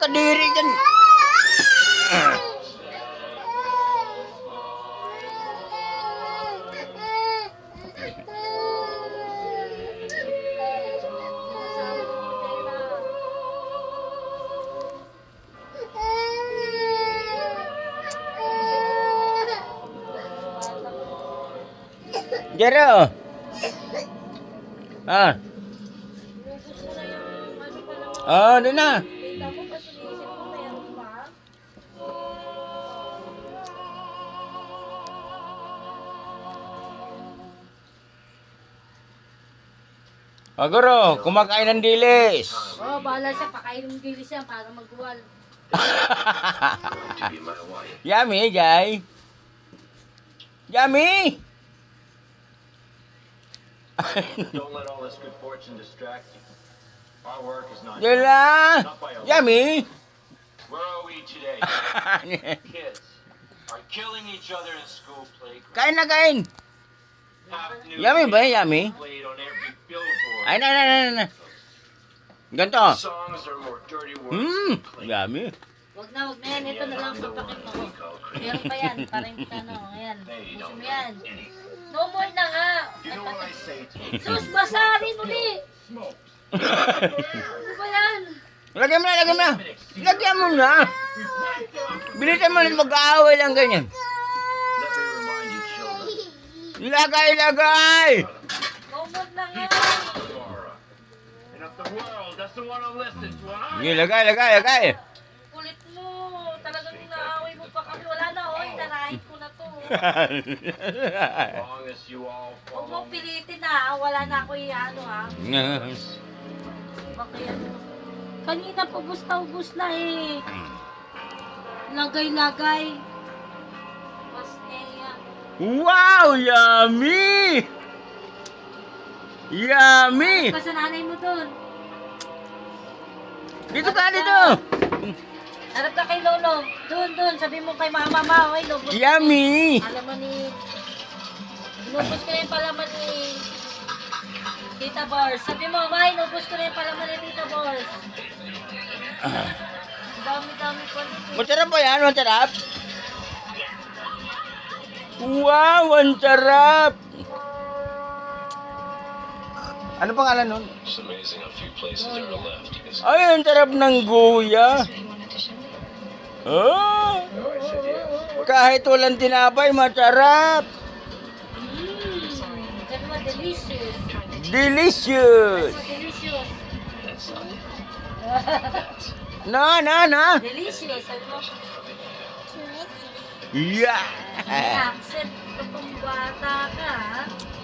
kadiri dyan. Jero. Ah. Oh, doon na. Oh, guro, kumakain ng dilis. Oh, bahala siya. Pakain ng dilis siya para magwal. Yummy, Jai. Yummy. Don't let all this good fortune distract you. Our work is not Dila. not by a Yummy. Where are we today? Kids are killing each other in school playground. Kain na kain. Half nude Yummy ba? Yummy. played on every billboard. Ay, na. Ganto. Songs are more dirty words. Yummy. Wag na yan. Ito na lang sa pakit mo. Meron pa yan. Parang ano. Ayan. Gusto mo yan. No more na nga. You know what I say to you? Sus, basarin uli. Smoke. Ano ba yan? Lagyan mo na. Lagyan mo na. Bilisan mo na mag-aaway lang ganyan. Let me remind you, children. Lagay. No more na nga. Tomorrow. And if the world doesn't want to listen to what Sige, lagay. Kulit mo. Talagang naaway mo pa kami. Wala na. Oy, narahin ko na to. as long as you all Huwag follow mong pilitin ha. Wala na ako ano ha. Bakit ano? Kanina ubus na eh. Lagay. Pasneya. Wow, yummy. Yummy. Ka sa nanay mo doon. Dito ka, dito. Harap ka kay Lolo. Doon. Sabi mo kay mama ma. Oy, lubos. Yummy. Alam mo ni... Inubos ko na yung palaman ni... Tita Bors. Sabi mo, May, inubos ko na yung palaman ni Tita Bors. Dami pa rin. Masarap ba yan? Masarap? Wow, ang sarap. Ano pangalan nun? It's amazing how few places are left. Ay, ang sarap ng guya. Oh, kahit walang tinapay, masarap. Sabi mo, delicious. Delicious. Delicious. Na. Delicious. Sabi mo, Yeah. may accent ka pang bata ka, ha?